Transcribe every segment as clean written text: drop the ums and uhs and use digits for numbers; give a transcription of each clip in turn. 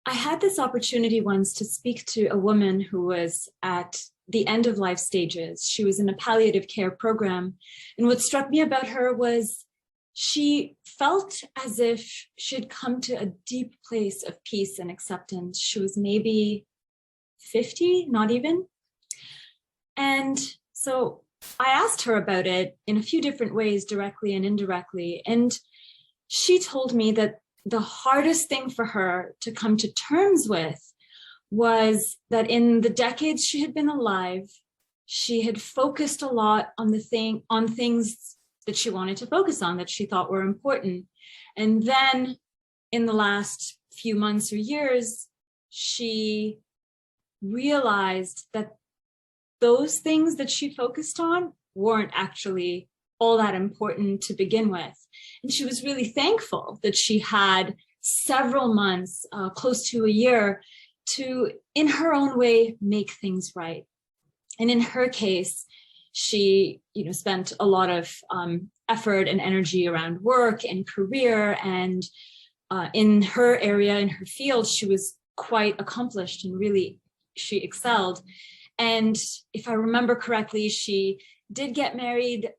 I had this opportunity once to speak to a woman who was at the end of life stages. She was in a palliative care program. And what struck me about her was she felt as if she had come to a deep place of peace and acceptance. She was maybe 50, not even. And so I asked her about it in a few different ways, directly and indirectly. And she told me that the hardest thing for her to come to terms with was that in the decades she had been alive, she had focused a lot on things that she wanted to focus on, that she thought were important. And then in the last few months or years, she realized that those things that she focused on weren't actually all that important to begin with. And she was really thankful that she had several months, close to a year, to, in her own way, make things right. And in her case, she, spent a lot of effort and energy around work and career. And in her area, in her field, she was quite accomplished and really, she excelled. And if I remember correctly, she did get married,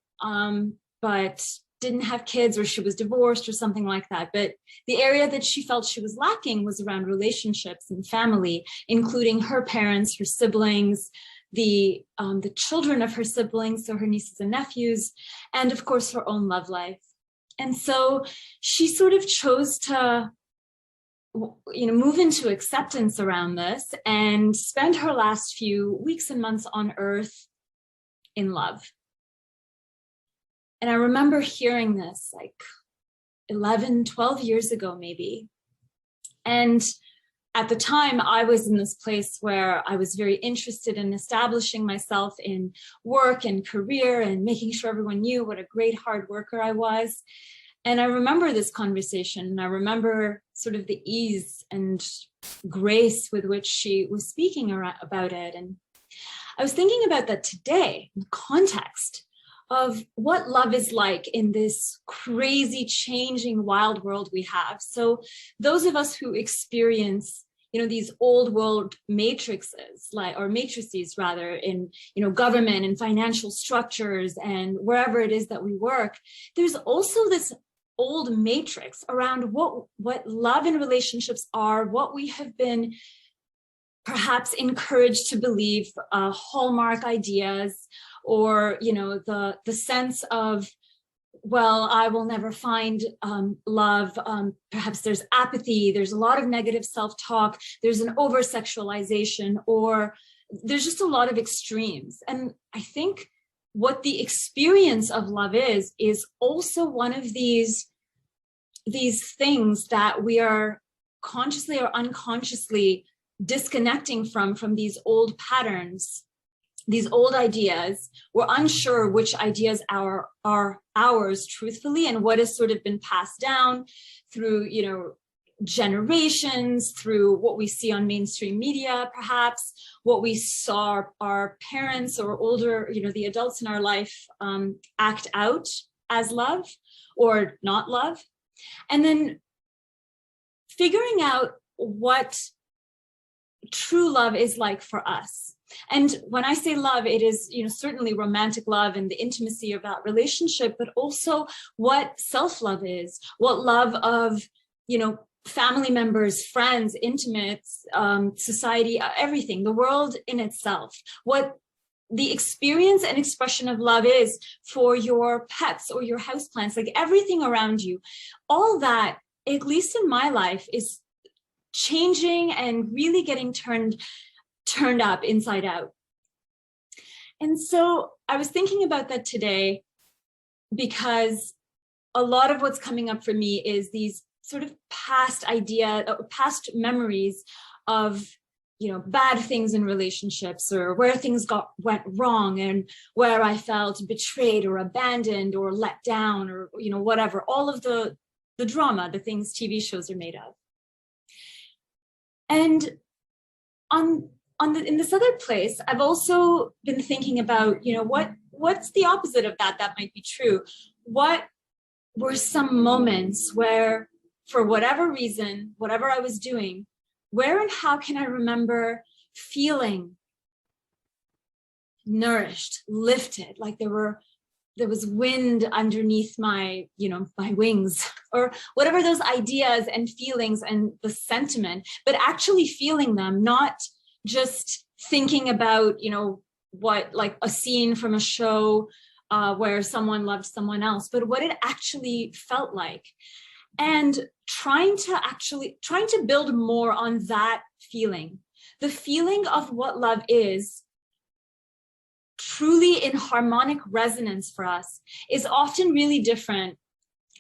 but didn't have kids, or she was divorced or something like that. But the area that she felt she was lacking was around relationships and family, including her parents, her siblings, the children of her siblings, so her nieces and nephews, and of course her own love life. And so she sort of chose to move into acceptance around this and spend her last few weeks and months on earth in love. And I remember hearing this like 11, 12 years ago, maybe. And at the time, I was in this place where I was very interested in establishing myself in work and career and making sure everyone knew what a great hard worker I was. And I remember this conversation, and I remember sort of the ease and grace with which she was speaking about it. And I was thinking about that today in context of what love is like in this crazy, changing, wild world we have. So those of us who experience, these old world matrices, matrices rather, in, government and financial structures and wherever it is that we work, there's also this old matrix around what love and relationships are, what we have been perhaps encouraged to believe, hallmark ideas, or the sense of, well, I will never find love. Perhaps there's apathy, there's a lot of negative self-talk, there's an over-sexualization, or there's just a lot of extremes. And I think what the experience of love is also one of these things that we are consciously or unconsciously disconnecting from these old patterns, these old ideas. We're unsure which ideas are ours truthfully, and what has sort of been passed down through, generations, through what we see on mainstream media, perhaps what we saw our parents or older, the adults in our life act out as love or not love. And then figuring out what true love is like for us. And when I say love, it is, certainly romantic love and the intimacy of that relationship, but also what self-love is, what love of, family members, friends, intimates, society, everything, the world in itself, what the experience and expression of love is for your pets or your houseplants, like everything around you. All that, at least in my life, is changing and really getting turned up inside out. And so I was thinking about that today, because a lot of what's coming up for me is these sort of past memories of, bad things in relationships, or where things went wrong, and where I felt betrayed or abandoned or let down, or, whatever, all of the drama, the things TV shows are made of. And in this other place, I've also been thinking about, what's the opposite of that might be true? What were some moments where, for whatever reason, whatever I was doing, where and how can I remember feeling nourished, lifted, like there was wind underneath my, my wings, or whatever those ideas and feelings and the sentiment, but actually feeling them, not just thinking about, what, like a scene from a show where someone loved someone else, but what it actually felt like. And trying to build more on that feeling, the feeling of what love is, truly in harmonic resonance for us, is often really different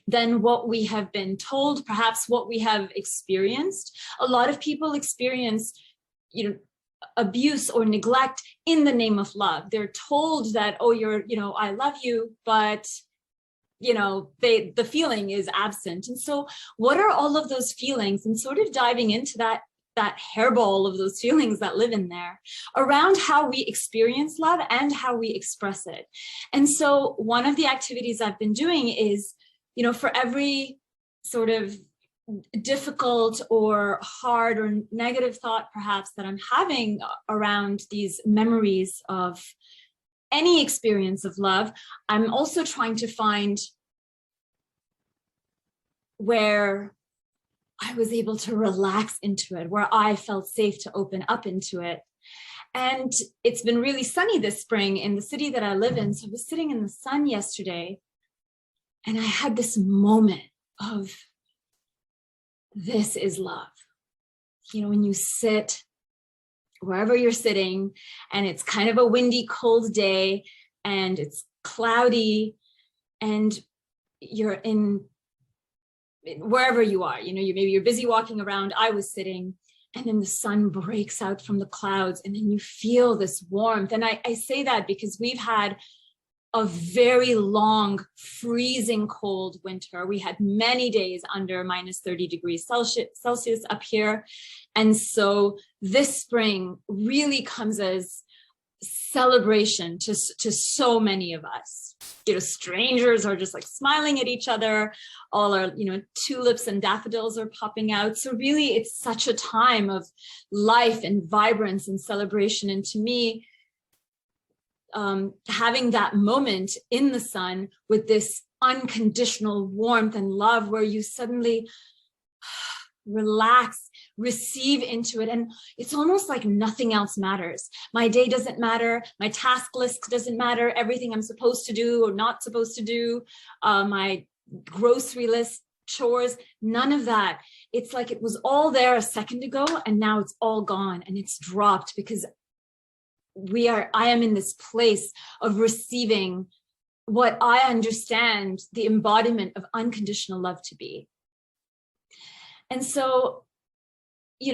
than what we have been told, perhaps what we have experienced. A lot of people experience, abuse or neglect in the name of love. They're told that, oh, I love you, but the feeling is absent. And so what are all of those feelings, and sort of diving into that hairball of those feelings that live in there around how we experience love and how we express it. And so one of the activities I've been doing is, for every sort of difficult or hard or negative thought perhaps that I'm having around these memories of any experience of love, I'm also trying to find where I was able to relax into it, where I felt safe to open up into it. And it's been really sunny this spring in the city that I live in. So I was sitting in the sun yesterday and I had this moment of, this is love. When you sit wherever you're sitting and it's kind of a windy, cold day and it's cloudy and you're in wherever you are, maybe you're busy walking around. I was sitting, and then the sun breaks out from the clouds and then you feel this warmth. And I say that because we've had a very long, freezing cold winter. We had many days under minus 30 degrees Celsius up here. And so this spring really comes as celebration to so many of us. Strangers are just like smiling at each other. All our, tulips and daffodils are popping out. So really, it's such a time of life and vibrance and celebration. And to me, having that moment in the sun with this unconditional warmth and love, where you suddenly relax, receive into it. And it's almost like nothing else matters. My day doesn't matter. My task list doesn't matter. Everything I'm supposed to do or not supposed to do, my grocery list, chores, none of that. It's like it was all there a second ago and now it's all gone and it's dropped, because I am in this place of receiving what I understand the embodiment of unconditional love to be. And so,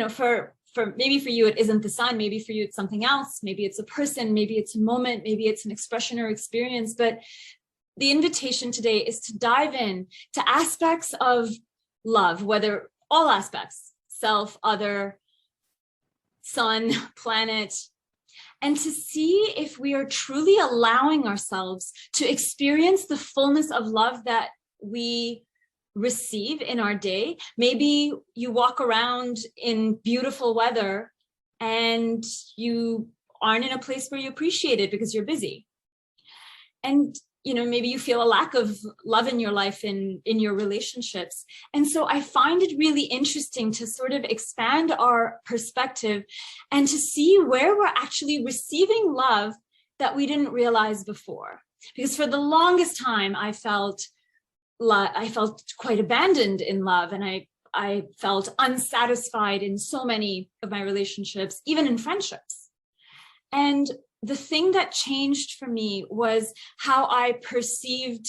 for maybe for you, it isn't the sun, maybe for you, it's something else. Maybe it's a person, maybe it's a moment, maybe it's an expression or experience. But the invitation today is to dive in to aspects of love, whether all aspects, self, other, sun, planet, and to see if we are truly allowing ourselves to experience the fullness of love that we receive in our day. Maybe you walk around in beautiful weather and you aren't in a place where you appreciate it because you're busy. And maybe you feel a lack of love in your life, in your relationships. And so I find it really interesting to sort of expand our perspective and to see where we're actually receiving love that we didn't realize before. Because for the longest time, I felt quite abandoned in love, and I felt unsatisfied in so many of my relationships, even in friendships. And the thing that changed for me was how I perceived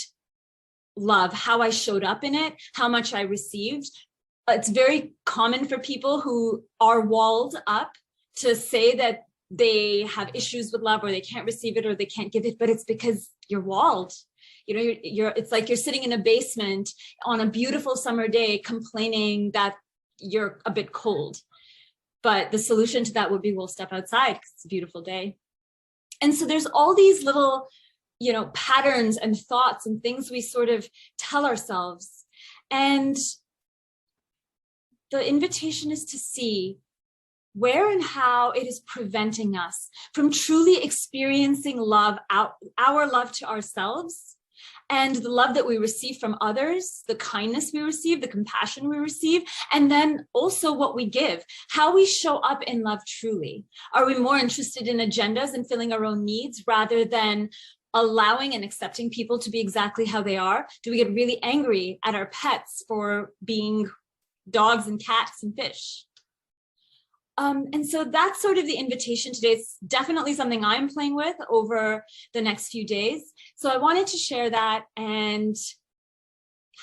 love, how I showed up in it, how much I received. It's very common for people who are walled up to say that they have issues with love, or they can't receive it, or they can't give it, but it's because you're walled. It's like you're sitting in a basement on a beautiful summer day complaining that you're a bit cold. But the solution to that would be, we'll step outside because it's a beautiful day. And so there's all these little, patterns and thoughts and things we sort of tell ourselves. And the invitation is to see where and how it is preventing us from truly experiencing love, our love to ourselves, and the love that we receive from others, the kindness we receive, the compassion we receive, and then also what we give, how we show up in love truly. Are we more interested in agendas and filling our own needs rather than allowing and accepting people to be exactly how they are? Do we get really angry at our pets for being dogs and cats and fish? And so that's sort of the invitation today. It's definitely something I'm playing with over the next few days. So I wanted to share that, and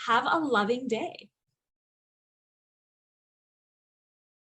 have a loving day.